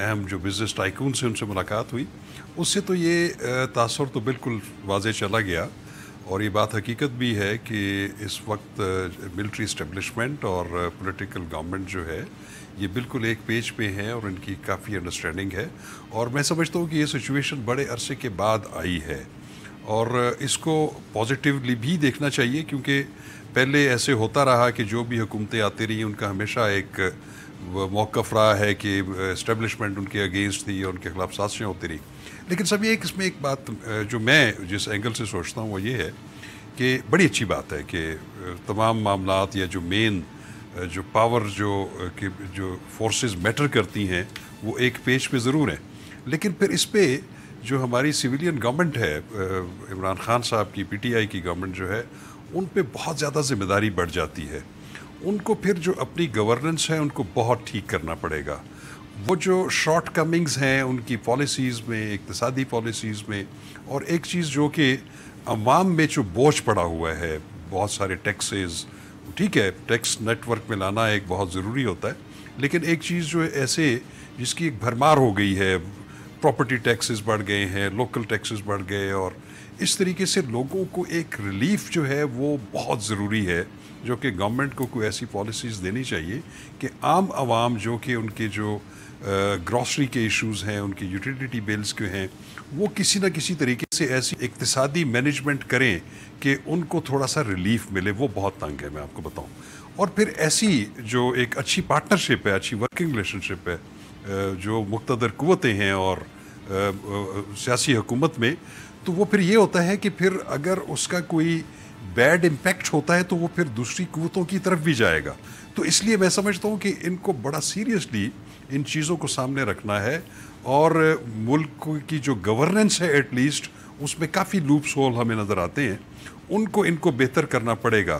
اہم جو business tycoon سے ان سے ملاقات ہوئی، اس سے تو یہ تاثر تو بالکل واضح چلا گیا، اور یہ بات حقیقت بھی ہے کہ اس وقت ملٹری اسٹیبلشمنٹ اور پولیٹیکل گورنمنٹ جو ہے یہ بالکل ایک پیج پہ ہیں، اور ان کی کافی انڈرسٹینڈنگ ہے، اور میں سمجھتا ہوں کہ یہ سچویشن بڑے عرصے کے بعد آئی ہے، اور اس کو پازیٹیولی بھی دیکھنا چاہیے، کیونکہ پہلے ایسے ہوتا رہا کہ جو بھی حکومتیں آتی رہیں ان کا ہمیشہ ایک موقف رہا ہے کہ اسٹیبلشمنٹ ان کے اگینسٹ تھی اور ان کے خلاف سازشیں ہوتی رہیں. لیکن سب یہ اس میں ایک بات جو میں جس اینگل سے سوچتا ہوں وہ یہ ہے کہ بڑی اچھی بات ہے کہ تمام معاملات یا جو مین جو پاور جو فورسز میٹر کرتی ہیں وہ ایک پیج پہ ضرور ہیں، لیکن پھر اس پہ جو ہماری سویلین گورنمنٹ ہے، عمران خان صاحب کی PTI کی گورنمنٹ جو ہے، ان پہ بہت زیادہ ذمہ داری بڑھ جاتی ہے. ان کو پھر جو اپنی گورننس ہے ان کو بہت ٹھیک کرنا پڑے گا. وہ جو شارٹ کمنگز ہیں ان کی پالیسیز میں، اقتصادی پالیسیز میں، اور ایک چیز جو کہ عوام میں جو بوجھ پڑا ہوا ہے، بہت سارے ٹیکسز، ٹھیک ہے ٹیکس نیٹ ورک میں لانا ایک بہت ضروری ہوتا ہے، لیکن ایک چیز جو ایسے جس کی ایک بھرمار ہو گئی ہے، پراپرٹی ٹیکسز بڑھ گئے ہیں، لوکل ٹیکسز بڑھ گئے، اور اس طریقے سے لوگوں کو ایک ریلیف جو ہے وہ بہت ضروری ہے، جو کہ گورنمنٹ کو کوئی ایسی پالیسیز دینی چاہیے کہ عام عوام جو کہ ان کے جو گراسری کے ایشوز ہیں، ان کی یوٹیلیٹی بلز کے ہیں، وہ کسی نہ کسی طریقے سے ایسی اقتصادی مینجمنٹ کریں کہ ان کو تھوڑا سا ریلیف ملے. وہ بہت تنگ ہے میں آپ کو بتاؤں. اور پھر ایسی جو ایک اچھی پارٹنرشپ ہے، اچھی ورکنگ ریلیشن شپ ہے جو مقتدر قوتیں ہیں اور سیاسی حکومت میں، تو وہ پھر یہ ہوتا ہے کہ پھر اگر اس کا کوئی بیڈ امپیکٹ ہوتا ہے تو وہ پھر دوسری قوتوں کی طرف بھی جائے گا. تو اس لیے میں سمجھتا ہوں کہ ان کو بڑا سیریسلی ان چیزوں کو سامنے رکھنا ہے، اور ملک کی جو گورننس ہے ایٹ لیسٹ اس میں کافی لوپس ہول ہمیں نظر آتے ہیں، ان کو بہتر کرنا پڑے گا،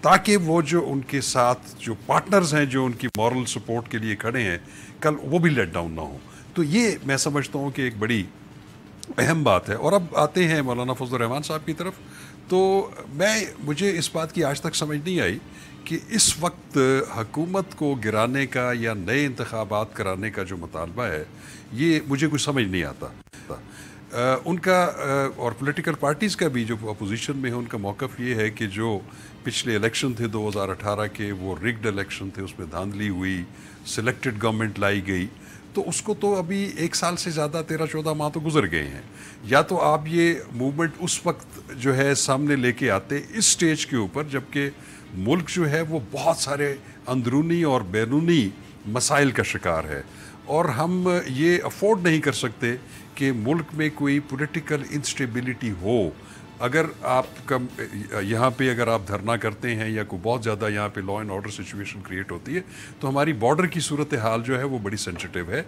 تاکہ وہ جو ان کے ساتھ جو پارٹنرز ہیں جو ان کی مورل سپورٹ کے لیے کھڑے ہیں کل وہ بھی لیٹ ڈاؤن نہ ہوں. تو یہ میں سمجھتا ہوں کہ ایک بڑی اہم بات ہے. اور اب آتے ہیں مولانا فضل الرحمان صاحب کی طرف. تو مجھے اس بات کی آج تک سمجھ نہیں آئی کہ اس وقت حکومت کو گرانے کا یا نئے انتخابات کرانے کا جو مطالبہ ہے یہ مجھے کچھ سمجھ نہیں آتا. ان کا اور پولیٹیکل پارٹیز کا بھی جو اپوزیشن میں ہے ان کا موقف یہ ہے کہ جو پچھلے الیکشن تھے 2018 کے، وہ ریگڈ الیکشن تھے، اس میں دھاندلی ہوئی، سلیکٹڈ گورنمنٹ لائی گئی، تو اس کو تو ابھی 1 سال سے زیادہ 13-14 ماہ تو گزر گئے ہیں. یا تو آپ یہ موومنٹ اس وقت جو ہے سامنے لے کے آتے اس سٹیج کے اوپر جبکہ ملک جو ہے وہ بہت سارے اندرونی اور بیرونی مسائل کا شکار ہے، اور ہم یہ افورڈ نہیں کر سکتے کہ ملک میں کوئی پولیٹیکل انسٹیبلٹی ہو. اگر آپ کا یہاں پہ اگر آپ دھرنا کرتے ہیں یا کوئی بہت زیادہ یہاں پہ law and order situation create ہوتی ہے تو ہماری بارڈر کی صورتحال جو ہے وہ بڑی سینسٹیو ہے.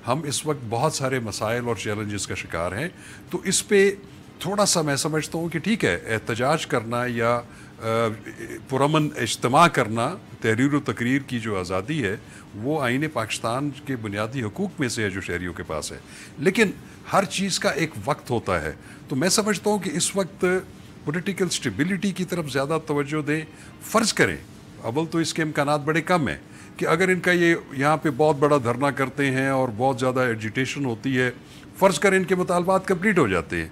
ہم اس وقت بہت سارے مسائل اور چیلنجز کا شکار ہیں. تو اس پہ تھوڑا سا میں سمجھتا ہوں کہ ٹھیک ہے احتجاج کرنا یا پرامن اجتماع کرنا، تحریر و تقریر کی جو آزادی ہے وہ آئین پاکستان کے بنیادی حقوق میں سے ہے جو شہریوں کے پاس ہے، لیکن ہر چیز کا ایک وقت ہوتا ہے. تو میں سمجھتا ہوں کہ اس وقت پولیٹیکل سٹیبلٹی کی طرف زیادہ توجہ دیں. فرض کریں اول تو اس کے امکانات بڑے کم ہیں کہ اگر ان کا یہاں پہ بہت بڑا دھرنا کرتے ہیں اور بہت زیادہ ایجیٹیشن ہوتی ہے، فرض کریں ان کے مطالبات کمپلیٹ ہو جاتے ہیں،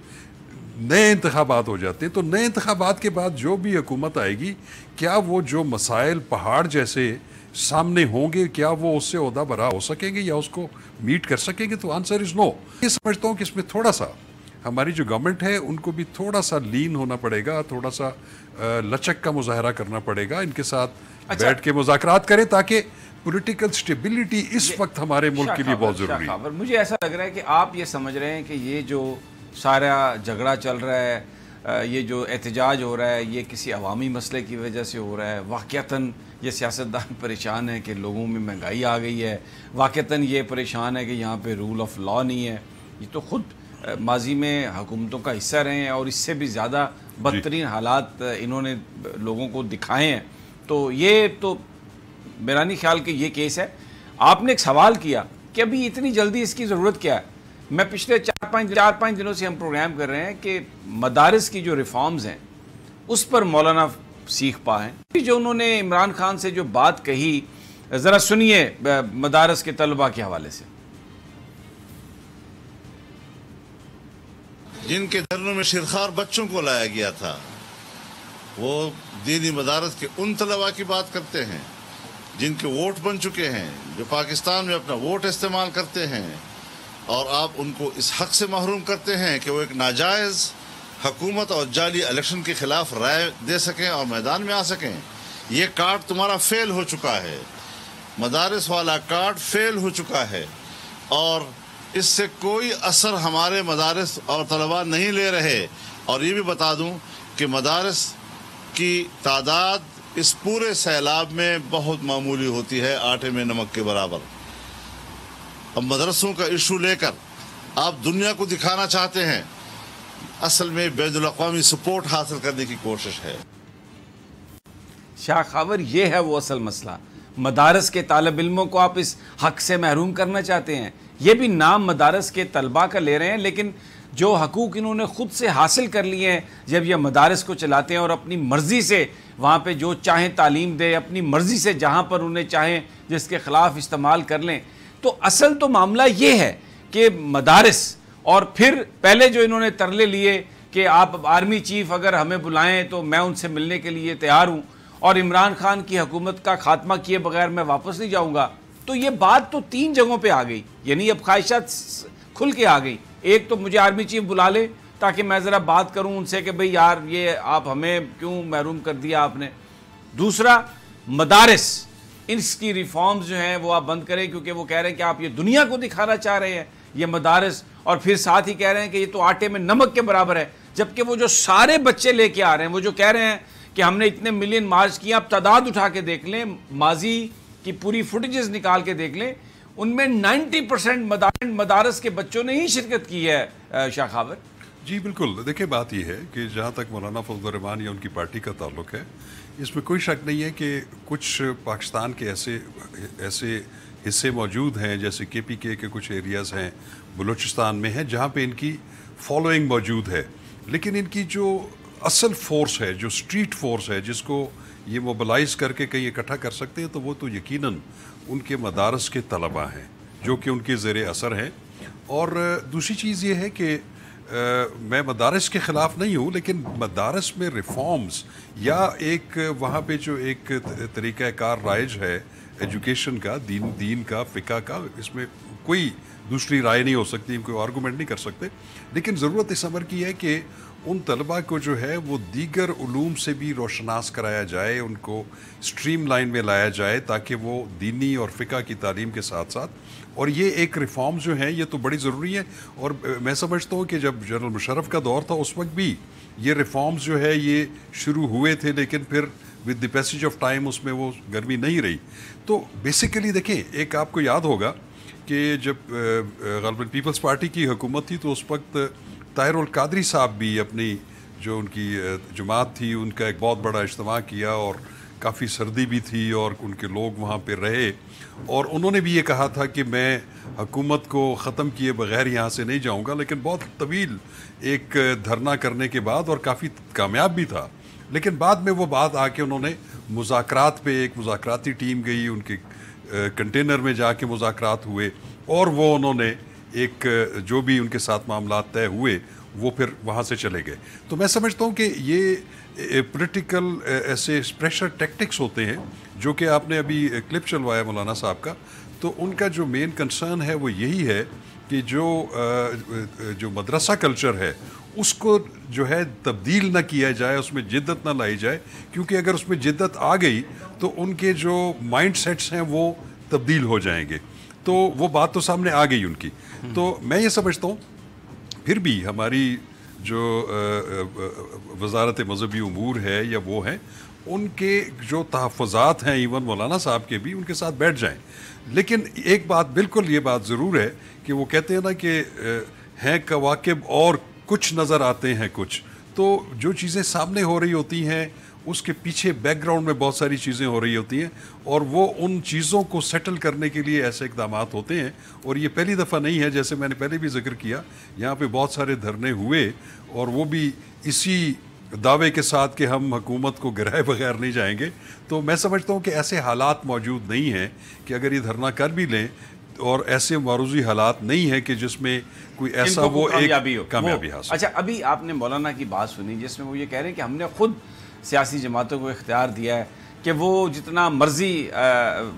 نئے انتخابات ہو جاتے ہیں، تو نئے انتخابات کے بعد جو بھی حکومت آئے گی کیا وہ جو مسائل پہاڑ جیسے سامنے ہوں گے کیا وہ اس سے عہدہ برا ہو سکیں گے یا اس کو میٹ کر سکیں گے؟ تو آنسر از نو. یہ سمجھتا ہوں کہ اس میں تھوڑا سا ہماری جو گورنمنٹ ہے ان کو بھی تھوڑا سا لین ہونا پڑے گا، تھوڑا سا لچک کا مظاہرہ کرنا پڑے گا، ان کے ساتھ بیٹھ کے مذاکرات کریں تاکہ پولیٹیکل سٹیبلٹی اس وقت ہمارے ملک کے لیے بہت ضروری ہے. مجھے ایسا لگ رہا ہے کہ آپ یہ سمجھ رہے ہیں کہ یہ جو سارا جھگڑا چل رہا ہے، یہ جو احتجاج ہو رہا ہے، یہ کسی عوامی مسئلے کی وجہ سے ہو رہا ہے. واقعتاً یہ سیاستدان پریشان ہے کہ لوگوں میں مہنگائی آ گئی ہے، واقعتاً یہ پریشان ہے کہ یہاں پہ رول آف لا نہیں ہے. یہ تو خود ماضی میں حکومتوں کا حصہ رہے ہیں اور اس سے بھی زیادہ بدترین حالات انہوں نے لوگوں کو دکھائے ہیں. تو یہ تو میرا نہیں خیال کہ یہ کیس ہے. آپ نے ایک سوال کیا کہ ابھی اتنی جلدی اس کی ضرورت کیا ہے. میں پچھلے 4-5 دنوں سے ہم پروگرام کر رہے ہیں کہ مدارس کی جو ریفارمز ہیں اس پر مولانا سیکھ پائیں. جو انہوں نے عمران خان سے جو بات کہی ذرا سنیے مدارس کے طلبہ کے حوالے سے. جن کے دھرنوں میں شیرخوار بچوں کو لایا گیا تھا، وہ دینی مدارس کے ان طلباء کی بات کرتے ہیں جن کے ووٹ بن چکے ہیں، جو پاکستان میں اپنا ووٹ استعمال کرتے ہیں، اور آپ ان کو اس حق سے محروم کرتے ہیں کہ وہ ایک ناجائز حکومت اور جعلی الیکشن کے خلاف رائے دے سکیں اور میدان میں آ سکیں۔ یہ کارڈ تمہارا فیل ہو چکا ہے، مدارس والا کارڈ فیل ہو چکا ہے، اور اس سے کوئی اثر ہمارے مدارس اور طلباء نہیں لے رہے۔ اور یہ بھی بتا دوں کہ مدارس کی تعداد اس پورے سیلاب میں بہت معمولی ہوتی ہے، آٹے میں نمک کے برابر۔ اب مدرسوں کا ایشو لے کر آپ دنیا کو دکھانا چاہتے ہیں، اصل میں بین الاقوامی سپورٹ حاصل کرنے کی کوشش ہے۔ شاہ خاور، یہ ہے وہ اصل مسئلہ۔ مدارس کے طالب علموں کو آپ اس حق سے محروم کرنا چاہتے ہیں۔ یہ بھی نام مدارس کے طلباء کا لے رہے ہیں، لیکن جو حقوق انہوں نے خود سے حاصل کر لیے ہیں جب یہ مدارس کو چلاتے ہیں اور اپنی مرضی سے وہاں پہ جو چاہیں تعلیم دے، اپنی مرضی سے جہاں پر انہیں چاہیں جس کے خلاف استعمال کر لیں، تو اصل تو معاملہ یہ ہے کہ مدارس، اور پھر پہلے جو انہوں نے ترلے لیے کہ آپ آرمی چیف اگر ہمیں بلائیں تو میں ان سے ملنے کے لیے تیار ہوں، اور عمران خان کی حکومت کا خاتمہ کیے بغیر میں واپس نہیں جاؤں گا، تو یہ بات تو 3 جگہوں پہ آ گئی، یعنی اب خواہشات کھل کے آ گئی۔ ایک تو مجھے آرمی چیف بلا لے تاکہ میں ذرا بات کروں ان سے کہ بھئی یار یہ آپ ہمیں کیوں محروم کر دیا آپ نے۔ دوسرا، مدارس، اس کی ریفارمز جو ہیں وہ آپ بند کریں، کیونکہ وہ کہہ رہے ہیں کہ آپ یہ دنیا کو دکھانا چاہ رہے ہیں یہ مدارس، اور پھر ساتھ ہی کہہ رہے ہیں کہ یہ تو آٹے میں نمک کے برابر ہے، جبکہ وہ جو سارے بچے لے کے آ رہے ہیں، وہ جو کہہ رہے ہیں کہ ہم نے اتنے ملین مارچ کیا، آپ تعداد اٹھا کے دیکھ لیں، ماضی کی پوری فوٹیجز نکال کے دیکھ لیں، ان میں 90% مدارس کے بچوں نے ہی شرکت کی ہے۔ شاہ خاور جی بالکل، دیکھیں بات یہ ہے کہ جہاں تک مولانا فضل الرحمان یا ان کی پارٹی کا تعلق ہے، اس میں کوئی شک نہیں ہے کہ کچھ پاکستان کے ایسے حصے موجود ہیں، جیسے کے پی کے کچھ ایریاز ہیں بلوچستان میں ہیں جہاں پہ ان کی فالوئنگ موجود ہے، لیکن ان کی جو اصل فورس ہے، جو اسٹریٹ فورس ہے، جس کو یہ موبلائز کر کے کہیں اکٹھا کر سکتے ہیں، تو وہ تو یقیناً ان کے مدارس کے طلباء ہیں جو کہ ان کے زیر اثر ہیں۔ اور دوسری چیز یہ ہے کہ میں مدارس کے خلاف نہیں ہوں، لیکن مدارس میں ریفارمز یا ایک وہاں پہ جو ایک طریقہ کار رائج ہے ایجوکیشن کا، دین کا، فقہ کا، اس میں کوئی دوسری رائے نہیں ہو سکتی، کوئی آرگومنٹ نہیں کر سکتے، لیکن ضرورت اس امر کی ہے کہ ان طلباء کو جو ہے وہ دیگر علوم سے بھی روشناس کرایا جائے، ان کو سٹریم لائن میں لایا جائے تاکہ وہ دینی اور فقہ کی تعلیم کے ساتھ ساتھ، اور یہ ایک ریفارم جو ہیں یہ تو بڑی ضروری ہے۔ اور میں سمجھتا ہوں کہ جب جنرل مشرف کا دور تھا اس وقت بھی یہ ریفارمز جو ہے یہ شروع ہوئے تھے، لیکن پھر with the passage of time اس میں وہ گرمی نہیں رہی۔ تو بیسیکلی دیکھیں، ایک آپ کو یاد ہوگا کہ جب غالباً پیپلز پارٹی کی حکومت تھی تو اس وقت طاہر القادری صاحب بھی اپنی جو ان کی جماعت تھی ان کا ایک بہت بڑا اجتماع کیا، اور کافی سردی بھی تھی اور ان کے لوگ وہاں پہ رہے، اور انہوں نے بھی یہ کہا تھا کہ میں حکومت کو ختم کیے بغیر یہاں سے نہیں جاؤں گا، لیکن بہت طویل ایک دھرنا کرنے کے بعد، اور کافی کامیاب بھی تھا، لیکن بعد میں وہ بات آ کے انہوں نے مذاکرات پہ، ایک مذاکراتی ٹیم گئی ان کے کنٹینر میں جا کے مذاکرات ہوئے، اور وہ انہوں نے ایک جو بھی ان کے ساتھ معاملات طے ہوئے وہ پھر وہاں سے چلے گئے۔ تو میں سمجھتا ہوں کہ یہ پولیٹیکل ایسے پریشر ٹیکٹکس ہوتے ہیں جو کہ آپ نے ابھی کلپ چلوایا مولانا صاحب کا، تو ان کا جو مین کنسرن ہے وہ یہی ہے کہ جو مدرسہ کلچر ہے اس کو جو ہے تبدیل نہ کیا جائے، اس میں جدت نہ لائی جائے، کیونکہ اگر اس میں جدت آ گئی تو ان کے جو مائنڈ سیٹس ہیں وہ تبدیل ہو جائیں گے۔ تو وہ بات تو سامنے آ گئی ان کی۔ تو میں یہ سمجھتا ہوں پھر بھی ہماری جو وزارت مذہبی امور ہے یا وہ ہیں، ان کے جو تحفظات ہیں ایون مولانا صاحب کے بھی، ان کے ساتھ بیٹھ جائیں۔ لیکن ایک بات بالکل یہ بات ضرور ہے کہ وہ کہتے ہیں نا کہ ہیں کواکب اور کچھ نظر آتے ہیں کچھ، تو جو چیزیں سامنے ہو رہی ہوتی ہیں اس کے پیچھے بیک گراؤنڈ میں بہت ساری چیزیں ہو رہی ہوتی ہیں، اور وہ ان چیزوں کو سیٹل کرنے کے لیے ایسے اقدامات ہوتے ہیں۔ اور یہ پہلی دفعہ نہیں ہے، جیسے میں نے پہلے بھی ذکر کیا، یہاں پہ بہت سارے دھرنے ہوئے، اور وہ بھی اسی دعوے کے ساتھ کہ ہم حکومت کو گرائے بغیر نہیں جائیں گے۔ تو میں سمجھتا ہوں کہ ایسے حالات موجود نہیں ہیں کہ اگر یہ دھرنا کر بھی لیں اور ایسے معروضی حالات نہیں ہیں کہ جس میں کوئی ایسا وہ ایک کامیابی حاصل. اچھا ابھی آپ نے مولانا کی بات سنی جس میں وہ یہ کہہ رہے ہیں کہ ہم نے خود سیاسی جماعتوں کو اختیار دیا ہے کہ وہ جتنا مرضی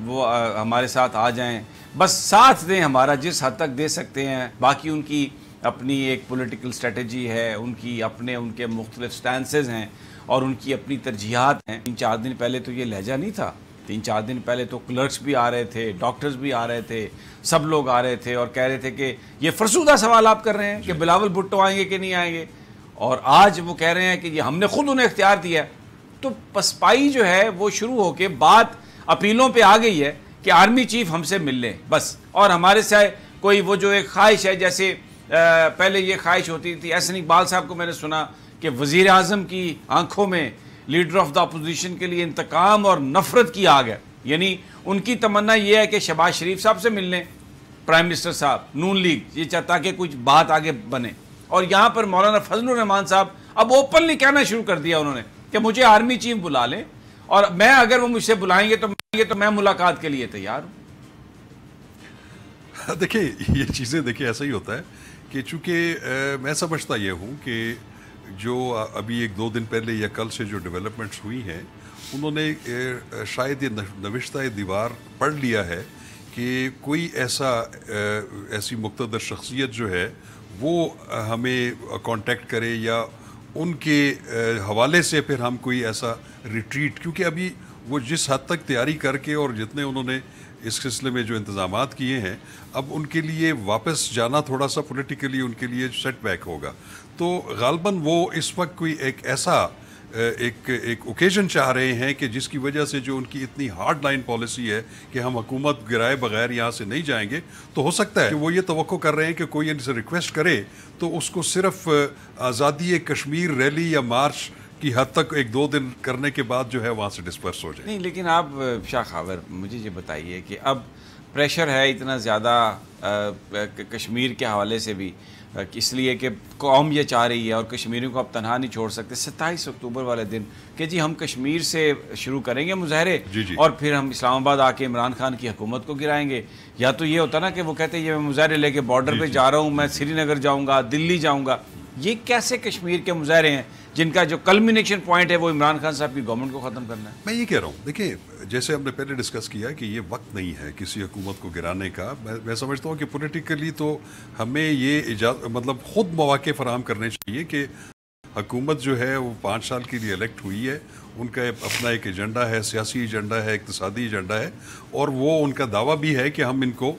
وہ ہمارے ساتھ آ جائیں، بس ساتھ دیں ہمارا جس حد تک دے سکتے ہیں، باقی ان کی اپنی ایک پولیٹیکل اسٹریٹجی ہے، ان کے مختلف سٹینسز ہیں اور ان کی اپنی ترجیحات ہیں. 3-4 دن پہلے تو یہ لہجہ نہیں تھا. 3-4 دن پہلے تو کلرکس بھی آ رہے تھے، ڈاکٹرز بھی آ رہے تھے، سب لوگ آ رہے تھے اور کہہ رہے تھے کہ یہ فرسودہ سوال آپ کر رہے ہیں کہ بلاول بھٹو آئیں گے کہ نہیں آئیں گے. اور آج وہ کہہ رہے ہیں کہ یہ ہم نے خود انہیں اختیار دیا ہے. تو پسپائی جو ہے وہ شروع ہو کے بات اپیلوں پہ آ گئی ہے کہ آرمی چیف ہم سے مل لیں بس، اور ہمارے سے کوئی وہ جو ایک خواہش ہے، جیسے پہلے یہ خواہش ہوتی تھی. احسن اقبال صاحب کو میں نے سنا کہ وزیر اعظم کی آنکھوں میں لیڈر آف دا اپوزیشن کے لیے انتقام اور نفرت کی آگ ہے. یعنی ان کی تمنا یہ ہے کہ شہباز شریف صاحب سے مل لیں، پرائم منسٹر صاحب، نون لیگ، یہ چاہتا کہ کچھ بات آگے بنے. اور یہاں پر مولانا فضل الرحمان صاحب اب اوپنلی کہنا شروع کر دیا انہوں نے کہ مجھے آرمی چیف بلا لیں، اور میں اگر وہ مجھ سے بلائیں گے تو میں ملاقات کے لیے تیار ہوں. دیکھیں یہ چیزیں دیکھیں ایسا ہی ہوتا ہے کہ چونکہ میں سمجھتا یہ ہوں کہ جو ابھی 1-2 دن پہلے یا کل سے جو ڈیولپمنٹس ہوئی ہیں، انہوں نے شاید یہ نوشتہ دیوار پڑھ لیا ہے کہ کوئی ایسی مقتدر شخصیت جو ہے وہ ہمیں کانٹیکٹ کرے یا ان کے حوالے سے پھر ہم کوئی ایسا ریٹریٹ، کیونکہ ابھی وہ جس حد تک تیاری کر کے اور جتنے انہوں نے اس سلسلے میں جو انتظامات کیے ہیں، اب ان کے لیے واپس جانا تھوڑا سا پولیٹیکلی ان کے لیے سیٹ بیک ہوگا. تو غالباً وہ اس وقت کوئی ایک ایسا ایک اوکیزن چاہ رہے ہیں کہ جس کی وجہ سے جو ان کی اتنی ہارڈ لائن پالیسی ہے کہ ہم حکومت گرائے بغیر یہاں سے نہیں جائیں گے، تو ہو سکتا ہے کہ وہ یہ توقع کر رہے ہیں کہ کوئی ان سے ریکویسٹ کرے تو اس کو صرف آزادی کشمیر ریلی یا مارچ کی حد تک 1-2 دن کرنے کے بعد جو ہے وہاں سے ڈسپرس ہو جائے. نہیں، لیکن آپ شاہ خاور مجھے یہ بتائیے کہ اب پریشر ہے اتنا زیادہ کشمیر کے حوالے سے بھی، اس لیے کہ قوم یہ چاہ رہی ہے اور کشمیریوں کو اب تنہا نہیں چھوڑ سکتے. 27 اکتوبر والے دن کہ جی ہم کشمیر سے شروع کریں گے مظاہرے اور پھر ہم اسلام آباد آ کے عمران خان کی حکومت کو گرائیں گے. یا تو یہ ہوتا نا کہ وہ کہتے ہیں یہ میں مظاہرے لے کے بارڈر پہ جا رہا ہوں، میں سری نگر جاؤں گا، دلی جاؤں گا. یہ کیسے کشمیر کے مظاہرے ہیں جن کا جو کلمینیشن پوائنٹ ہے وہ عمران خان صاحب کی گورنمنٹ کو ختم کرنا ہے؟ میں یہ کہہ رہا ہوں، دیکھیں جیسے ہم نے پہلے ڈسکس کیا کہ یہ وقت نہیں ہے کسی حکومت کو گرانے کا. میں سمجھتا ہوں کہ پولیٹیکلی تو ہمیں یہ مطلب خود مواقع فراہم کرنے چاہیے کہ حکومت جو ہے وہ 5 سال کے لیے الیکٹ ہوئی ہے، ان کا اپنا ایک ایجنڈا ہے، سیاسی ایجنڈا ہے، اقتصادی ایجنڈا ہے، اور وہ ان کا دعویٰ بھی ہے کہ ہم ان کو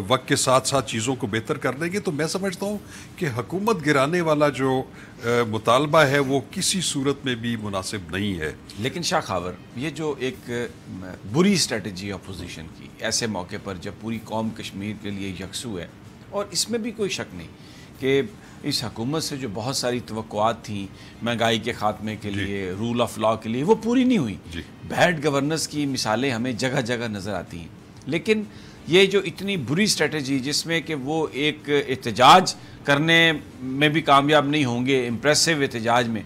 وقت کے ساتھ ساتھ چیزوں کو بہتر کر دیں گے. تو میں سمجھتا ہوں کہ حکومت گرانے والا جو مطالبہ ہے وہ کسی صورت میں بھی مناسب نہیں ہے. لیکن شاہ خاور، یہ جو ایک بری اسٹریٹجی اپوزیشن کی ایسے موقع پر جب پوری قوم کشمیر کے لیے یکسو ہے، اور اس میں بھی کوئی شک نہیں کہ اس حکومت سے جو بہت ساری توقعات تھیں مہنگائی کے خاتمے کے لیے، رول آف لاء کے لیے، وہ پوری نہیں ہوئی. بیڈ گورننس کی مثالیں ہمیں جگہ جگہ نظر آتی ہیں. لیکن یہ جو اتنی بری اسٹریٹجی جس میں کہ وہ ایک احتجاج کرنے میں بھی کامیاب نہیں ہوں گے، امپریسو احتجاج میں،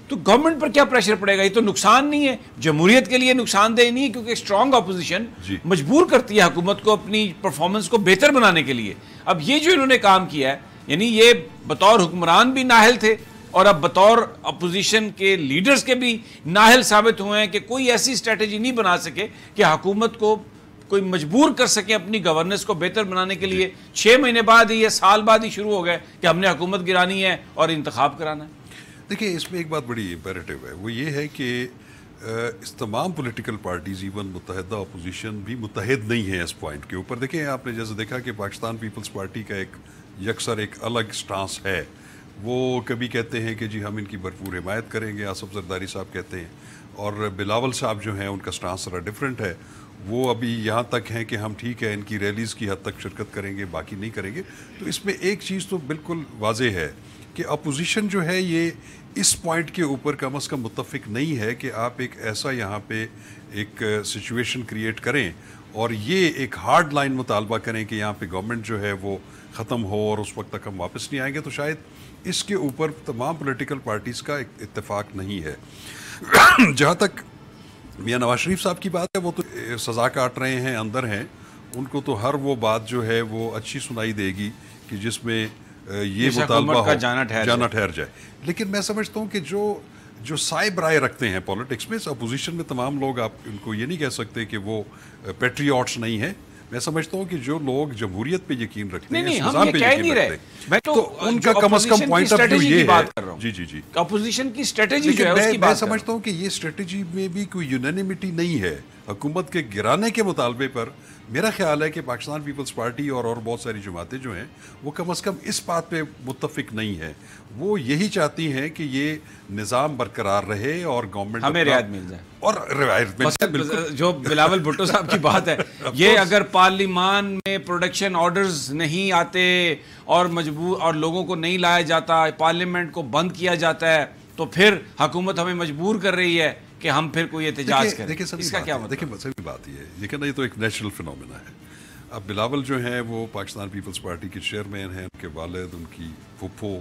تو گورنمنٹ پر کیا پریشر پڑے گا؟ یہ تو نقصان نہیں ہے، جمہوریت کے لیے نقصان دہ نہیں ہے، کیونکہ اسٹرانگ اپوزیشن مجبور کرتی ہے حکومت کو اپنی پرفارمنس کو بہتر بنانے کے لیے. اب یہ جو انہوں نے کام کیا ہے، یعنی یہ بطور حکمران بھی نااہل تھے اور اب بطور اپوزیشن کے لیڈرز کے بھی نااہل ثابت ہوئے ہیں کہ کوئی ایسی اسٹریٹجی نہیں بنا سکے کہ حکومت کو کوئی مجبور کر سکے اپنی گورننس کو بہتر بنانے کے لیے. 6 مہینے بعد ہی یا سال بعد ہی شروع ہو گئے کہ ہم نے حکومت گرانی ہے اور انتخاب کرانا ہے. دیکھیں اس میں ایک بات بڑی امپیریٹو ہے، وہ یہ ہے کہ اس تمام پولیٹیکل پارٹیز ایون متحدہ اپوزیشن بھی متحد نہیں ہیں اس پوائنٹ کے اوپر. دیکھیں آپ نے جیسے دیکھا کہ پاکستان پیپلز پارٹی کا ایک یکسر ایک الگ سٹانس ہے. وہ کبھی کہتے ہیں کہ جی ہم ان کی بھرپور حمایت کریں گے، آصف زرداری صاحب کہتے ہیں، اور بلاول صاحب جو ہیں ان کا سٹانس ذرا ڈفرینٹ ہے. وہ ابھی یہاں تک ہیں کہ ہم ٹھیک ہے ان کی ریلیز کی حد تک شرکت کریں گے، باقی نہیں کریں گے. تو اس میں ایک چیز تو بالکل واضح ہے کہ اپوزیشن جو ہے یہ اس پوائنٹ کے اوپر کم از کم متفق نہیں ہے کہ آپ ایک ایسا یہاں پہ ایک سچویشن کریٹ کریں اور یہ ایک ہارڈ لائن مطالبہ کریں کہ یہاں پہ گورنمنٹ جو ہے وہ ختم ہو اور اس وقت تک ہم واپس نہیں آئیں گے. تو شاید اس کے اوپر تمام پولیٹیکل پارٹیز کا ایک اتفاق نہیں ہے. جہاں تک میاں نواز شریف صاحب کی بات ہے، وہ تو سزا کاٹ رہے ہیں، اندر ہیں، ان کو تو ہر وہ بات جو ہے وہ اچھی سنائی دے گی کہ جس میں یہ مطالبہ ہو جانا ٹھہر جائے. لیکن میں سمجھتا ہوں کہ جو صائب رائے رکھتے ہیں پولیٹکس میں، اپوزیشن میں تمام لوگ، آپ ان کو یہ نہیں کہہ سکتے کہ وہ پیٹریوٹس نہیں ہیں. میں سمجھتا ہوں کہ جو لوگ جمہوریت پہ یقین رکھتے ہیں، نظام پہ یقین رکھتے ہیں، تو ان کا کم از کم پوائنٹ آف ویو یہ ہے. جی اپوزیشن کی اسٹریٹجی جو ہے اس کی میں سمجھتا ہوں کہ یہ اسٹریٹجی میں بھی کوئی یونینیمٹی نہیں ہے. حکومت کے گرانے کے مطالبے پر میرا خیال ہے کہ پاکستان پیپلز پارٹی اور بہت ساری جماعتیں جو ہیں وہ کم از کم اس بات پہ متفق نہیں ہیں. وہ یہی چاہتی ہیں کہ یہ نظام برقرار رہے اور گورنمنٹ ہمیں رعایت مل جائے. اور رعایت مل جائے. جو بلاول بھٹو صاحب کی بات ہے، یہ اگر پارلیمان میں پروڈکشن آرڈرز نہیں آتے اور مجبور اور لوگوں کو نہیں لایا جاتا، پارلیمنٹ کو بند کیا جاتا ہے، تو پھر حکومت ہمیں مجبور کر رہی ہے کہ ہم پھر کوئی احتجاج کریں. اس کا کیا مطلب؟ دیکھیں سبھی بات یہ ہے، لیکن یہ تو ایک نیچرل فنومینا ہے. اب بلاول جو ہیں وہ پاکستان پیپلز پارٹی کے چیئرمین ہیں، ان کے والد، ان کی پھپھو،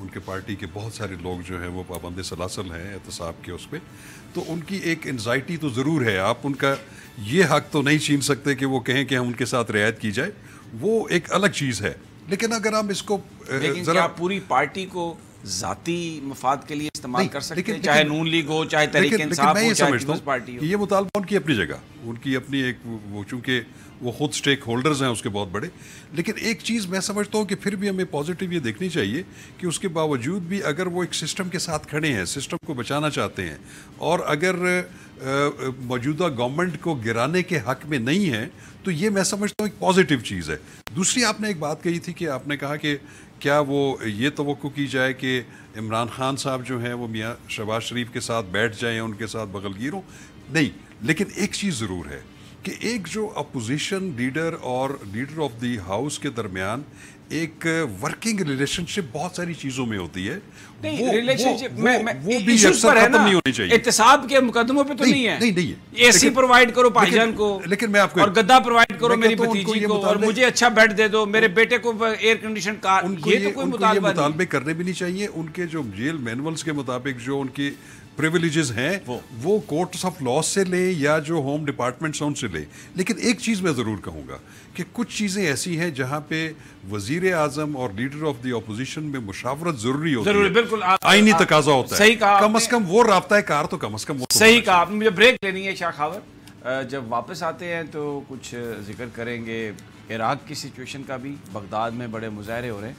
ان کے پارٹی کے بہت سارے لوگ جو ہیں وہ پابند سلاسل ہیں احتساب کے اس پہ. تو ان کی ایک انزائٹی تو ضرور ہے. آپ ان کا یہ حق تو نہیں چھین سکتے کہ وہ کہیں کہ ہم ان کے ساتھ رعایت کی جائے، وہ ایک الگ چیز ہے. لیکن اگر ہم اس کو ذرا پوری پارٹی کو ذاتی مفاد کے لیے استعمال کر سکتے ہیں، چاہے نون لیگ ہو، چاہے تحریک انصاف ہو، چاہے پیپلز پارٹی ہو. یہ مطالبہ ان کی اپنی جگہ، ان کی اپنی ایک وہ، چونکہ وہ خود سٹیک ہولڈرز ہیں اس کے بہت بڑے. لیکن ایک چیز میں سمجھتا ہوں کہ پھر بھی ہمیں پازیٹیو یہ دیکھنی چاہیے کہ اس کے باوجود بھی اگر وہ ایک سسٹم کے ساتھ کھڑے ہیں، سسٹم کو بچانا چاہتے ہیں، اور اگر موجودہ گورنمنٹ کو گرانے کے حق میں نہیں ہیں، تو یہ میں سمجھتا ہوں ایک پازیٹیو چیز ہے. دوسری آپ نے ایک بات کہی تھی کہ آپ نے کہا کہ کیا وہ یہ توقع کی جائے کہ عمران خان صاحب جو ہیں وہ میاں شہباز شریف کے ساتھ بیٹھ جائیں، ان کے ساتھ بغل گیر ہوں. نہیں، لیکن ایک چیز ضرور ہے کہ ایک جو اپوزیشن لیڈر اور لیڈر آف دی ہاؤس کے درمیان ایک ورکنگ ریلیشن شپ بہت ساری چیزوں میں ہوتی ہے. وہ بھی اکثر ختم نہیں ہونی چاہیے. احتساب کے مقدموں پہ تو نہیں ہے. نہیں اے سی پرووائڈ کرو بھائی جان کو، لیکن میں آپ کو، اور گدا پرووائڈ کرو میری بھتیجی کو، اور مجھے اچھا بیڈ دے دو، میرے بیٹے کو ایئر کنڈیشن کار. یہ تو کوئی مطالبے کرنے بھی نہیں چاہیے. ان کے جو جیل مینولز کے مطابق جو ان کی پریویلیجز ہیں وہ کورٹس آف لا سے لے یا جو ہوم ڈپارٹمنٹس ان سے لے. لیکن ایک چیز میں ضرور کہوں گا کہ کچھ چیزیں ایسی ہیں جہاں پہ وزیر اعظم اور لیڈر آف دی اپوزیشن میں مشاورت ضروری ہوتی ہے، بالکل آئینی تقاضا ہوتا ہے. صحیح کہا، کم از کم وہ رابطہ کار تو کم از کم. صحیح کہا. مجھے بریک لینی ہے شاہ خاور. جب واپس آتے ہیں تو کچھ ذکر کریں گے عراق کی سچویشن کا بھی. بغداد میں بڑے مظاہرے ہو رہے ہیں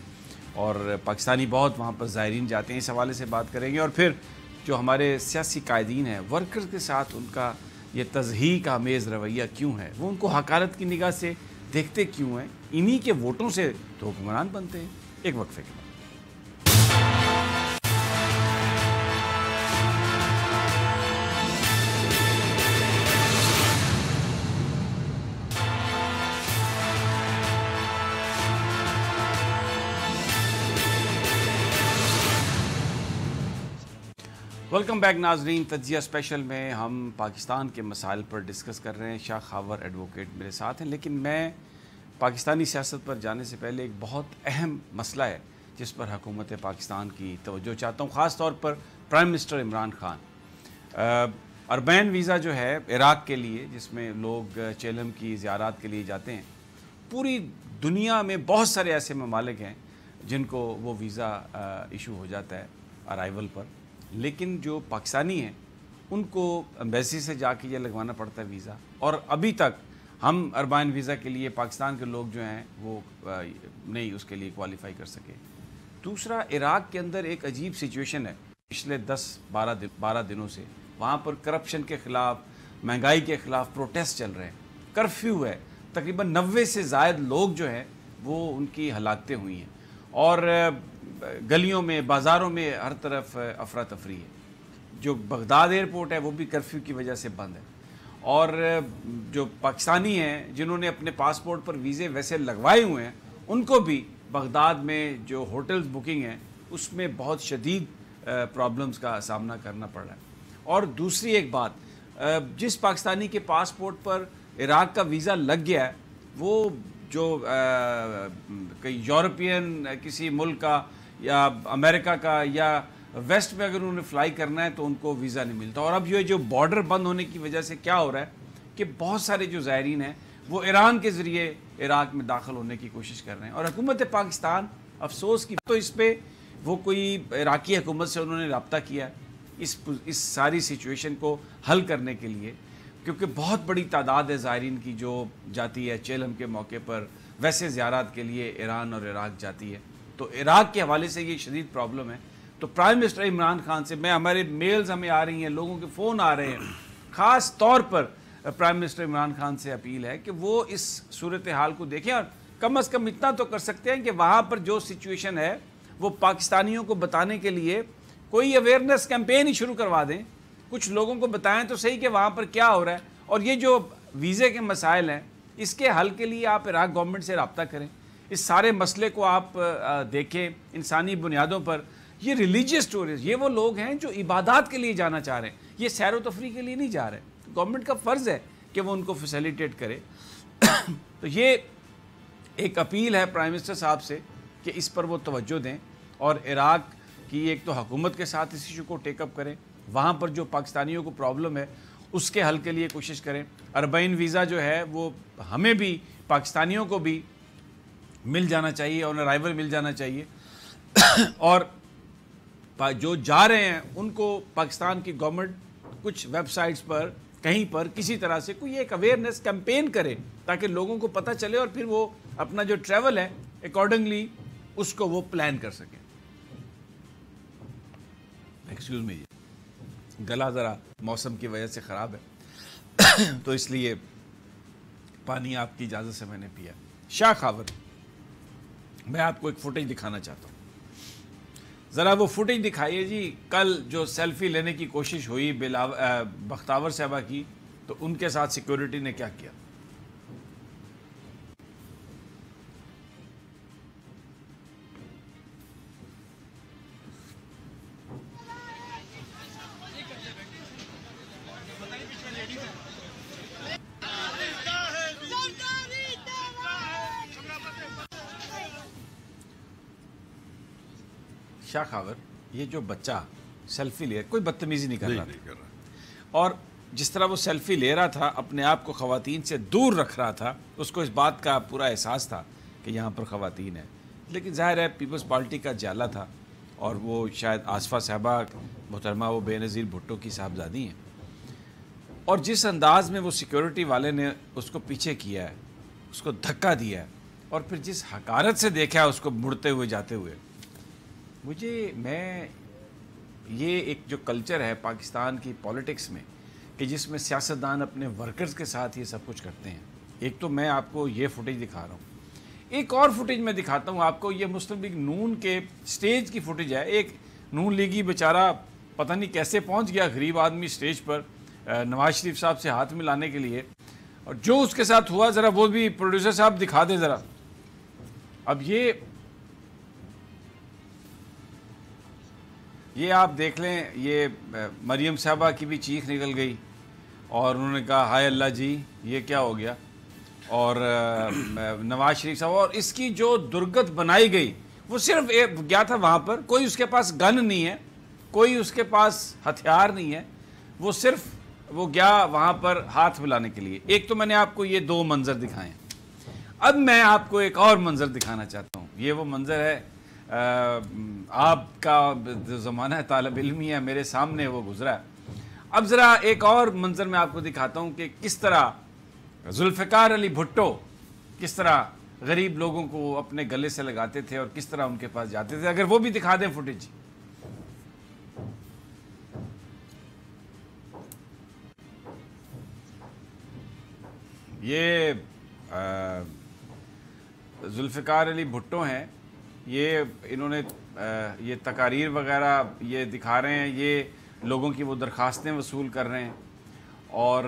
اور پاکستانی بہت وہاں پر زائرین جاتے ہیں. اس حوالے سے بات کریں گے. اور پھر جو ہمارے سیاسی قائدین ہیں، ورکرز کے ساتھ ان کا یہ تضحیک آمیز رویہ کیوں ہے، وہ ان کو حقارت کی نگاہ سے دیکھتے کیوں ہیں، انہی کے ووٹوں سے تو حکمران بنتے ہیں. ایک وقفے کے بعد. ویلکم بیک ناظرین. تجزیہ اسپیشل میں ہم پاکستان کے مسائل پر ڈسکس کر رہے ہیں. شاہ خاور ایڈوکیٹ میرے ساتھ ہیں. لیکن میں پاکستانی سیاست پر جانے سے پہلے ایک بہت اہم مسئلہ ہے جس پر حکومت پاکستان کی توجہ چاہتا ہوں، خاص طور پر پرائم منسٹر عمران خان. اربین ویزا جو ہے عراق کے لیے، جس میں لوگ چیلم کی زیارات کے لیے جاتے ہیں، پوری دنیا میں بہت سارے ایسے ممالک ہیں جن کو وہ ویزا ایشو ہو جاتا ہے ارائیول پر. لیکن جو پاکستانی ہیں ان کو ایمبیسی سے جا کے یہ لگوانا پڑتا ہے ویزا. اور ابھی تک ہم اربائن ویزا کے لیے پاکستان کے لوگ جو ہیں وہ نہیں اس کے لیے کوالیفائی کر سکے. دوسرا، عراق کے اندر ایک عجیب سچویشن ہے پچھلے 10-12 دنوں سے. وہاں پر کرپشن کے خلاف، مہنگائی کے خلاف پروٹیسٹ چل رہے ہیں. کرفیو ہے. تقریباً 90 سے زائد لوگ جو ہیں وہ ان کی ہلاکتیں ہوئی ہیں. اور گلیوں میں، بازاروں میں ہر طرف افراتفری ہے. جو بغداد ایئرپورٹ ہے وہ بھی کرفیو کی وجہ سے بند ہے. اور جو پاکستانی ہیں جنہوں نے اپنے پاسپورٹ پر ویزے ویسے لگوائے ہوئے ہیں، ان کو بھی بغداد میں جو ہوٹلز بکنگ ہیں اس میں بہت شدید پرابلمز کا سامنا کرنا پڑ رہا ہے. اور دوسری ایک بات، جس پاکستانی کے پاسپورٹ پر عراق کا ویزا لگ گیا ہے، وہ جو کئی یورپین کسی ملک کا یا امریکہ کا یا ویسٹ میں اگر انہوں نے فلائی کرنا ہے تو ان کو ویزا نہیں ملتا. اور اب یہ جو بارڈر بند ہونے کی وجہ سے کیا ہو رہا ہے کہ بہت سارے جو زائرین ہیں وہ ایران کے ذریعے عراق میں داخل ہونے کی کوشش کر رہے ہیں. اور حکومت پاکستان افسوس کی تو اس پہ وہ کوئی عراقی حکومت سے انہوں نے رابطہ کیا ہے اس ساری سچویشن کو حل کرنے کے لیے, کیونکہ بہت بڑی تعداد ہے زائرین کی جو جاتی ہے چیلم کے موقع پر, ویسے زیارات کے لیے ایران اور عراق جاتی ہے. تو عراق کے حوالے سے یہ شدید پرابلم ہے. تو پرائم منسٹر عمران خان سے ہمارے میلز ہمیں آ رہی ہیں, لوگوں کے فون آ رہے ہیں, خاص طور پر پرائم منسٹر عمران خان سے اپیل ہے کہ وہ اس صورتحال کو دیکھیں, اور کم از کم اتنا تو کر سکتے ہیں کہ وہاں پر جو سچویشن ہے وہ پاکستانیوں کو بتانے کے لیے کوئی اویئرنیس کیمپین ہی شروع کروا دیں, کچھ لوگوں کو بتائیں تو صحیح کہ وہاں پر کیا ہو رہا ہے. اور یہ جو ویزے کے مسائل ہیں اس کے حل کے لیے آپ عراق گورنمنٹ سے رابطہ کریں, اس سارے مسئلے کو آپ دیکھیں انسانی بنیادوں پر. یہ ریلیجیس ٹورسٹ, یہ وہ لوگ ہیں جو عبادات کے لیے جانا چاہ رہے ہیں, یہ سیر و تفریح کے لیے نہیں جا رہے. گورنمنٹ کا فرض ہے کہ وہ ان کو فیسیلیٹیٹ کرے. تو یہ ایک اپیل ہے پرائم منسٹر صاحب سے کہ اس پر وہ توجہ دیں, اور عراق کی ایک تو حکومت کے ساتھ اس ایشو کو ٹیک اپ کریں, وہاں پر جو پاکستانیوں کو پرابلم ہے اس کے حل کے لیے کوشش کریں. اربعین ویزا جو ہے وہ ہمیں بھی پاکستانیوں کو بھی مل جانا چاہیے, آن ارائیول مل جانا چاہیے, اور جو جا رہے ہیں ان کو پاکستان کی گورنمنٹ کچھ ویب سائٹس پر کہیں پر کسی طرح سے کوئی ایک اویئرنیس کیمپین کرے تاکہ لوگوں کو پتہ چلے اور پھر وہ اپنا جو ٹریول ہے اکارڈنگلی اس کو وہ پلان کر سکیں. ایکسکیوز می, گلا ذرا موسم کی وجہ سے خراب ہے تو اس لیے پانی آپ کی اجازت سے میں نے پیا. شاہ خاور, میں آپ کو ایک فوٹیج دکھانا چاہتا ہوں, ذرا وہ فوٹیج دکھائیے جی. کل جو سیلفی لینے کی کوشش ہوئی بختاور صاحبہ کی, تو ان کے ساتھ سیکیورٹی نے کیا کیا. شاہ خاور, یہ جو بچہ سیلفی لے کوئی بدتمیزی نہیں کر رہا تھا, اور جس طرح وہ سیلفی لے رہا تھا اپنے آپ کو خواتین سے دور رکھ رہا تھا, اس کو اس بات کا پورا احساس تھا کہ یہاں پر خواتین ہیں. لیکن ظاہر ہے پیپلز پارٹی کا جالا تھا, اور وہ شاید آصفہ صاحبہ محترمہ وہ بے نظیر بھٹو کی صاحبزادی ہیں, اور جس انداز میں وہ سیکیورٹی والے نے اس کو پیچھے کیا ہے, اس کو دھکا دیا ہے, اور پھر جس حقارت سے دیکھا اس کو مڑتے ہوئے جاتے ہوئے, میں یہ ایک جو کلچر ہے پاکستان کی پولیٹکس میں کہ جس میں سیاستدان اپنے ورکرز کے ساتھ یہ سب کچھ کرتے ہیں. ایک تو میں آپ کو یہ فوٹیج دکھا رہا ہوں, ایک اور فوٹیج میں دکھاتا ہوں آپ کو. یہ مسلم لیگ نون کے سٹیج کی فوٹیج ہے. ایک نون لیگی بیچارہ پتہ نہیں کیسے پہنچ گیا غریب آدمی سٹیج پر نواز شریف صاحب سے ہاتھ ملانے کے لیے, اور جو اس کے ساتھ ہوا ذرا وہ بھی پروڈیوسر صاحب دکھا دیں ذرا. اب یہ آپ دیکھ لیں, یہ مریم صاحبہ کی بھی چیخ نکل گئی اور انہوں نے کہا ہائے اللہ جی یہ کیا ہو گیا, اور نواز شریف صاحب, اور اس کی جو درگت بنائی گئی وہ صرف گیا تھا وہاں پر, کوئی اس کے پاس گن نہیں ہے, کوئی اس کے پاس ہتھیار نہیں ہے, وہ صرف وہ گیا وہاں پر ہاتھ ملانے کے لیے. ایک تو میں نے آپ کو یہ دو منظر دکھائے, اب میں آپ کو ایک اور منظر دکھانا چاہتا ہوں. یہ وہ منظر ہے آپ کا زمانہ طالب علمی ہے, میرے سامنے وہ گزرا ہے. اب ذرا ایک اور منظر میں آپ کو دکھاتا ہوں کہ کس طرح ذوالفقار علی بھٹو کس طرح غریب لوگوں کو اپنے گلے سے لگاتے تھے اور کس طرح ان کے پاس جاتے تھے. اگر وہ بھی دکھا دیں فوٹیج. یہ ذوالفقار علی بھٹو ہیں, یہ انہوں نے یہ تقاریر وغیرہ یہ دکھا رہے ہیں, یہ لوگوں کی وہ درخواستیں وصول کر رہے ہیں. اور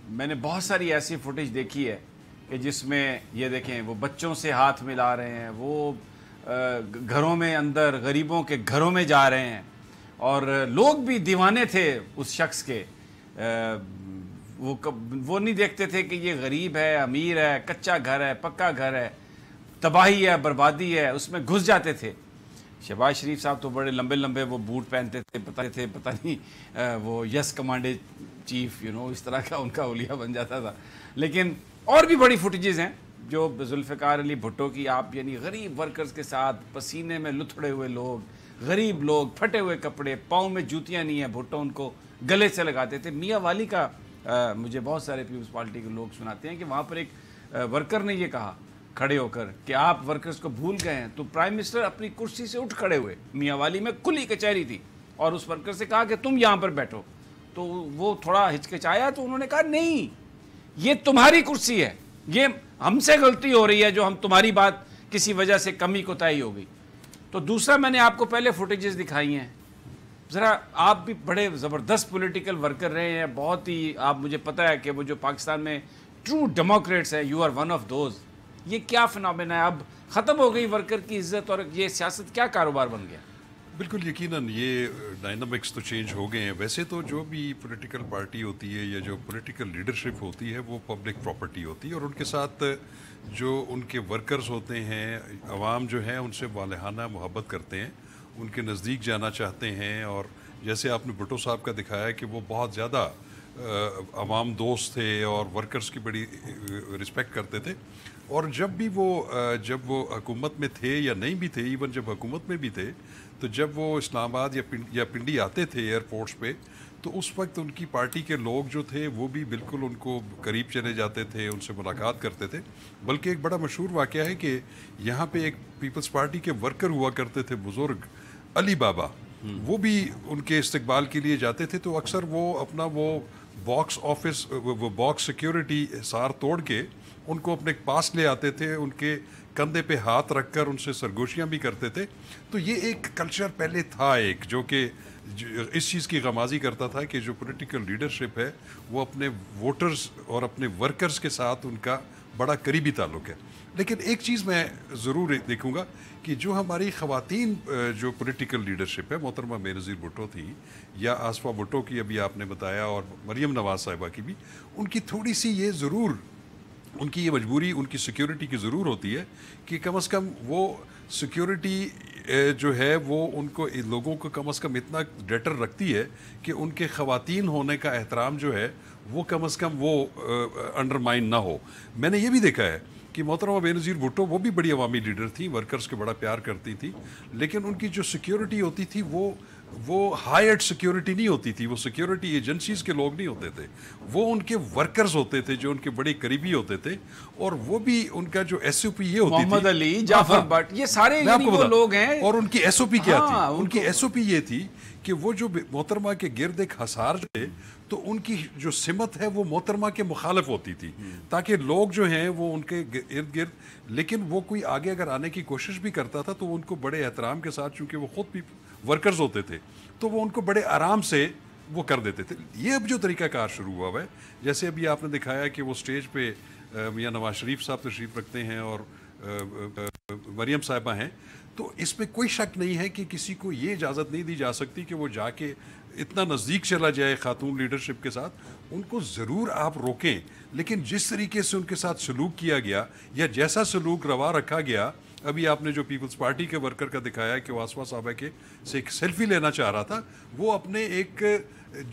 میں نے بہت ساری ایسی فوٹیج دیکھی ہے کہ جس میں یہ دیکھیں وہ بچوں سے ہاتھ ملا رہے ہیں, وہ گھروں میں اندر غریبوں کے گھروں میں جا رہے ہیں, اور لوگ بھی دیوانے تھے اس شخص کے. وہ نہیں دیکھتے تھے کہ یہ غریب ہے, امیر ہے, کچا گھر ہے, پکا گھر ہے, تباہی ہے, بربادی ہے, اس میں گھس جاتے تھے. شہباز شریف صاحب تو بڑے لمبے لمبے وہ بوٹ پہنتے تھے, پتہ نہیں وہ یس کمانڈے چیف اس طرح کا ان کا اولیاء بن جاتا تھا. لیکن اور بھی بڑی فوٹیجز ہیں جو ذوالفقار علی بھٹو کی، آپ یعنی غریب ورکرز کے ساتھ پسینے میں لتھڑے ہوئے لوگ، غریب لوگ، پھٹے ہوئے کپڑے، پاؤں میں جوتیاں نہیں ہیں، بھٹو ان کو گلے سے لگاتے تھے. میاں والی کا مجھے بہت سارے پیپلز پارٹی کے لوگ سناتے ہیں کہ وہاں پر ایک ورکر نے یہ کہا کھڑے ہو کر کہ آپ ورکرز کو بھول گئے ہیں. تو پرائم منسٹر اپنی کرسی سے اٹھ کھڑے ہوئے، میاں والی میں کھلی کچہری تھی، اور اس ورکر سے کہا کہ تم یہاں پر بیٹھو. تو وہ تھوڑا ہچکچایا تو انہوں نے کہا نہیں، یہ تمہاری کرسی ہے، یہ ہم سے غلطی ہو رہی ہے جو ہم تمہاری بات کسی وجہ سے کمی کوتاہی ہو گئی. تو دوسرا میں نے آپ کو پہلے فوٹیجز دکھائی ہیں. ذرا آپ بھی بڑے زبردست پولیٹیکل ورکر رہے ہیں، بہت ہی، آپ مجھے پتہ ہے کہ وہ جو پاکستان میں ٹرو ڈیموکریٹس ہیں، you are one of those. یہ کیا فنامنا ہے؟ اب ختم ہو گئی ورکر کی عزت اور یہ سیاست کیا کاروبار بن گیا؟ بالکل یقیناً یہ ڈائنامکس تو چینج ہو گئے ہیں. ویسے تو جو بھی پولیٹیکل پارٹی ہوتی ہے یا جو پولیٹیکل لیڈرشپ ہوتی ہے وہ پبلک پراپرٹی ہوتی ہے، اور ان کے ساتھ جو ان کے ورکرز ہوتے ہیں، عوام جو ہیں ان سے والہانہ محبت کرتے ہیں، ان کے نزدیک جانا چاہتے ہیں. اور جیسے آپ نے بھٹو صاحب کا دکھایا کہ وہ بہت زیادہ عوام دوست تھے اور ورکرز کی بڑی رسپیکٹ کرتے تھے. اور جب وہ حکومت میں تھے یا نہیں بھی تھے، ایون جب حکومت میں بھی تھے، تو جب وہ اسلام آباد یا پنڈی آتے تھے ایئرپورٹس پہ، تو اس وقت ان کی پارٹی کے لوگ جو تھے وہ بھی بالکل ان کو قریب چلے جاتے تھے، ان سے ملاقات کرتے تھے. بلکہ ایک بڑا مشہور واقعہ ہے کہ یہاں پہ ایک پیپلز پارٹی کے ورکر ہوا کرتے تھے بزرگ، علی بابا، وہ بھی ان کے استقبال کے لیے جاتے تھے. تو اکثر وہ اپنا وہ باکس سیکیورٹی حصار توڑ کے ان کو اپنے پاس لے آتے تھے، ان کے کندھے پہ ہاتھ رکھ کر ان سے سرگوشیاں بھی کرتے تھے. تو یہ ایک کلچر پہلے تھا ایک جو کہ اس چیز کی غمازی کرتا تھا کہ جو پولیٹیکل لیڈرشپ ہے وہ اپنے ووٹرز اور اپنے ورکرز کے ساتھ ان کا بڑا قریبی تعلق ہے. لیکن ایک چیز میں ضرور دیکھوں گا کہ جو ہماری خواتین جو پولیٹیکل لیڈرشپ ہے، محترمہ بے نظیر بھٹو تھی یا آصفہ بھٹو کی ابھی آپ نے بتایا، اور مریم نواز صاحبہ کی بھی، ان کی تھوڑی سی یہ ضرور، ان کی یہ مجبوری ان کی سیکیورٹی کی ضرور ہوتی ہے کہ کم از کم وہ سیکیورٹی جو ہے وہ ان کو لوگوں کو کم از کم اتنا ڈیٹر رکھتی ہے کہ ان کے خواتین ہونے کا احترام جو ہے وہ کم از کم وہ انڈرمائن نہ ہو. میں نے یہ بھی دیکھا ہے کہ محترمہ بے نظیر بھٹو وہ بھی بڑی عوامی لیڈر تھی، ورکرز کے بڑا پیار کرتی تھی، لیکن ان کی جو سیکیورٹی ہوتی تھی وہ ہائرڈ سیکیورٹی نہیں ہوتی تھی، وہ سیکیورٹی ایجنسیز کے لوگ نہیں ہوتے تھے، وہ ان کے ورکرز ہوتے تھے جو ان کے بڑے قریبی ہوتے تھے. اور وہ بھی ان کا جو ایس او پی یہ ہوتی تھی، محمد علی، جعفر بٹ، یہ سارے وہ لوگ ہیں. اور ان کی ایس او پی کیا تھی؟ ان کی ایس او پی یہ تھی کہ وہ جو محترمہ کے گرد ایک حصار تھے تو ان کی جو سمت ہے وہ محترمہ کے مخالف ہوتی تھی، تاکہ لوگ جو ہیں وہ ان کے ارد گرد، لیکن وہ کوئی آگے اگر آنے کی کوشش بھی کرتا تھا تو ان کو بڑے احترام کے ساتھ، چونکہ وہ خود بھی ورکرز ہوتے تھے، تو وہ ان کو بڑے آرام سے وہ کر دیتے تھے. یہ اب جو طریقہ کار شروع ہوا ہے، جیسے ابھی آپ نے دکھایا کہ وہ سٹیج پہ میاں نواز شریف صاحب تشریف رکھتے ہیں اور مریم صاحبہ ہیں، تو اس میں کوئی شک نہیں ہے کہ کسی کو یہ اجازت نہیں دی جا سکتی کہ وہ جا کے اتنا نزدیک چلا جائے خاتون لیڈرشپ کے ساتھ. ان کو ضرور آپ روکیں، لیکن جس طریقے سے ان کے ساتھ سلوک کیا گیا یا جیسا سلوک روا رکھا گیا، ابھی آپ نے جو پیپلز پارٹی کے ورکر کا دکھایا کہ وہ آصفہ صاحبہ کے سے ایک سیلفی لینا چاہ رہا تھا، وہ اپنے ایک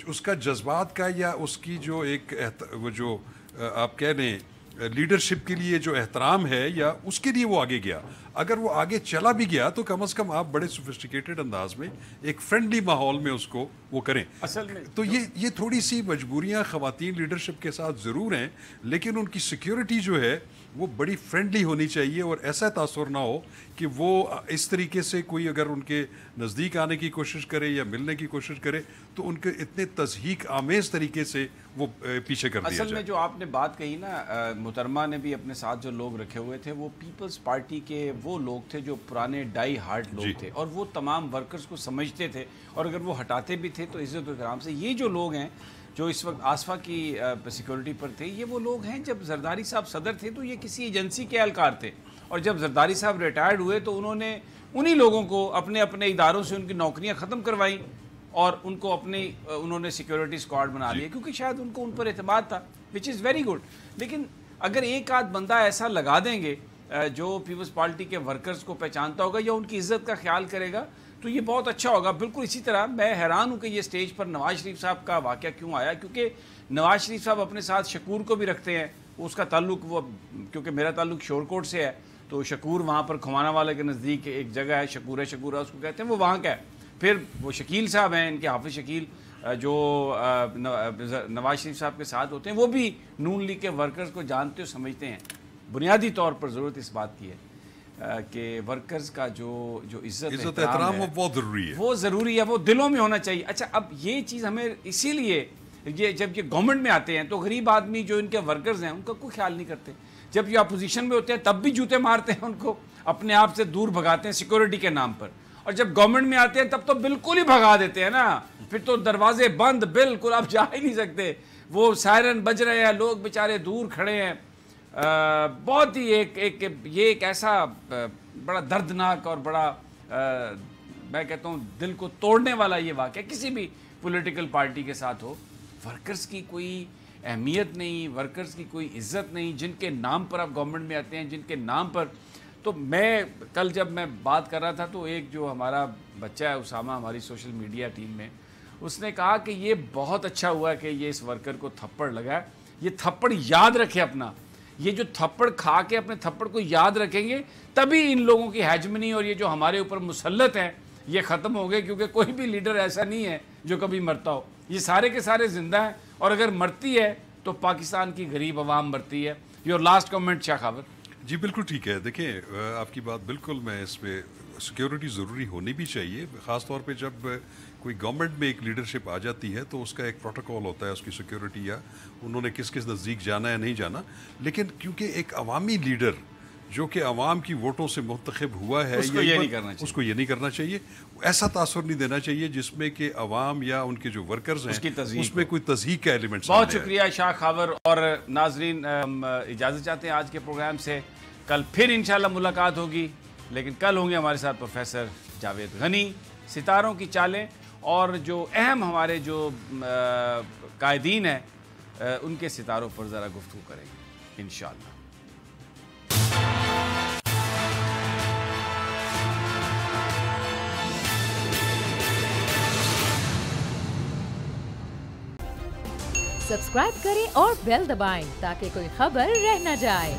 اس کا جذبات کا یا اس کی جو ایک وہ جو آپ کہہ لیں لیڈرشپ کے لیے جو احترام ہے یا اس کے لیے وہ آگے گیا. اگر وہ آگے چلا بھی گیا تو کم از کم آپ بڑے سوفسٹیکیٹڈ انداز میں ایک فرینڈلی ماحول میں اس کو وہ کریں. اصل میں تو یہ تھوڑی سی مجبوریاں خواتین لیڈرشپ کے ساتھ ضرور ہیں، لیکن ان کی سیکیورٹی جو ہے وہ بڑی فرینڈلی ہونی چاہیے، اور ایسا تاثر نہ ہو کہ وہ اس طریقے سے کوئی اگر ان کے نزدیک آنے کی کوشش کرے یا ملنے کی کوشش کرے تو ان کے اتنے تضحیک آمیز طریقے سے وہ پیچھے کر دیا جائے. اصل میں جو آپ نے بات کہی نا، محترمہ نے بھی اپنے ساتھ جو لوگ رکھے ہوئے تھے وہ پیپلز پارٹی کے وہ لوگ تھے جو پرانے ڈائی ہارڈ لوگ تھے، اور وہ تمام ورکرز کو سمجھتے تھے، اور اگر وہ ہٹاتے بھی تھے تو عزت و احترام سے. یہ جو لوگ ہیں جو اس وقت آصفہ کی سیکیورٹی پر تھے، یہ وہ لوگ ہیں جب زرداری صاحب صدر تھے تو یہ کسی ایجنسی کے اہلکار تھے، اور جب زرداری صاحب ریٹائرڈ ہوئے تو انہوں نے انہی لوگوں کو اپنے اپنے اداروں سے ان کی نوکریاں ختم کروائیں اور ان کو انہوں نے سیکیورٹی اسکواڈ بنا لیا، کیونکہ شاید ان کو ان پر اعتماد تھا، وچ از ویری گڈ. لیکن اگر ایک آدھ بندہ ایسا لگا دیں گے جو پیپلز پارٹی کے ورکرز کو پہچانتا ہوگا یا ان کی عزت کا خیال کرے گا تو یہ بہت اچھا ہوگا. بالکل اسی طرح میں حیران ہوں کہ یہ سٹیج پر نواز شریف صاحب کا واقعہ کیوں آیا، کیونکہ نواز شریف صاحب اپنے ساتھ شکور کو بھی رکھتے ہیں اس کا تعلق وہ کیونکہ میرا تعلق شورکوٹ سے ہے تو شکور وہاں پر کھوانا والے کے نزدیک ایک جگہ ہے شکورہ اس کو کہتے ہیں وہ وہاں کا ہے. پھر وہ شکیل صاحب ہیں ان کے حافظ شکیل جو نواز شریف صاحب کے ساتھ ہوتے ہیں وہ بھی نون لیگ کے ورکرز کو جانتے اور سمجھتے ہیں. بنیادی طور پر ضرورت اس بات کی ہے کہ ورکرز کا جو عزت احترام وہ بہت ضروری ہے, وہ ضروری ہے, وہ دلوں میں ہونا چاہیے. اچھا اب یہ چیز ہمیں اسی لیے یہ جب یہ گورنمنٹ میں آتے ہیں تو غریب آدمی جو ان کے ورکرز ہیں ان کا کوئی خیال نہیں کرتے. جب یہ اپوزیشن میں ہوتے ہیں تب بھی جوتے مارتے ہیں ان کو, اپنے آپ سے دور بھگاتے ہیں سیکورٹی کے نام پر, اور جب گورنمنٹ میں آتے ہیں تب تو بالکل ہی بھگا دیتے ہیں نا. پھر تو دروازے بند, بالکل آپ جا ہی نہیں سکتے, وہ سائرن بج رہے ہیں, لوگ بیچارے دور کھڑے ہیں. بہت ہی یہ ایک ایسا بڑا دردناک اور بڑا میں کہتا ہوں دل کو توڑنے والا یہ واقعہ کسی بھی پولیٹیکل پارٹی کے ساتھ ہو. ورکرز کی کوئی اہمیت نہیں, ورکرز کی کوئی عزت نہیں, جن کے نام پر آپ گورنمنٹ میں آتے ہیں, جن کے نام پر. تو میں کل جب میں بات کر رہا تھا تو ایک جو ہمارا بچہ ہے اسامہ ہماری سوشل میڈیا ٹیم میں, اس نے کہا کہ یہ بہت اچھا ہوا کہ یہ اس ورکر کو تھپڑ لگا ہے. یہ تھپڑ یاد رکھے اپنا, یہ جو تھپڑ کھا کے اپنے تھپڑ کو یاد رکھیں گے تبھی ان لوگوں کی ہیجمنی اور یہ جو ہمارے اوپر مسلط ہیں یہ ختم ہو گئے. کیونکہ کوئی بھی لیڈر ایسا نہیں ہے جو کبھی مرتا ہو, یہ سارے کے سارے زندہ ہیں, اور اگر مرتی ہے تو پاکستان کی غریب عوام مرتی ہے. یور لاسٹ کمنٹ شاہ خاور. جی بالکل ٹھیک ہے. دیکھیں آپ کی بات بالکل, میں اس پہ سیکیورٹی ضروری ہونی بھی چاہیے, خاص طور پہ جب کوئی گورنمنٹ میں ایک لیڈرشپ آ جاتی ہے تو اس کا ایک پروٹوکول ہوتا ہے اس کی سیکیورٹی, یا انہوں نے کس نزدیک جانا ہے نہیں جانا. لیکن کیونکہ ایک عوامی لیڈر جو کہ عوام کی ووٹوں سے منتخب ہوا ہے اس کو یہ نہیں کرنا چاہیے, ایسا تاثر نہیں دینا چاہیے جس میں کہ عوام یا ان کے جو ورکرز ہیں اس میں کوئی تضحیق کا ایلیمنٹ. بہت شکریہ شاہ خاور. اور ناظرین اجازت چاہتے ہیں آج کے پروگرام سے, کل پھر انشاءاللہ ملاقات ہوگی, لیکن کل ہوں گے ہمارے ساتھ پروفیسر جاوید غنی. ستاروں کی چالیں اور جو اہم ہمارے جو قائدین ہیں ان کے ستاروں پر ذرا گفتگو کریں گے انشاءاللہ. سبسکرائب کریں اور بیل دبائیں تاکہ کوئی خبر رہ نہ جائے.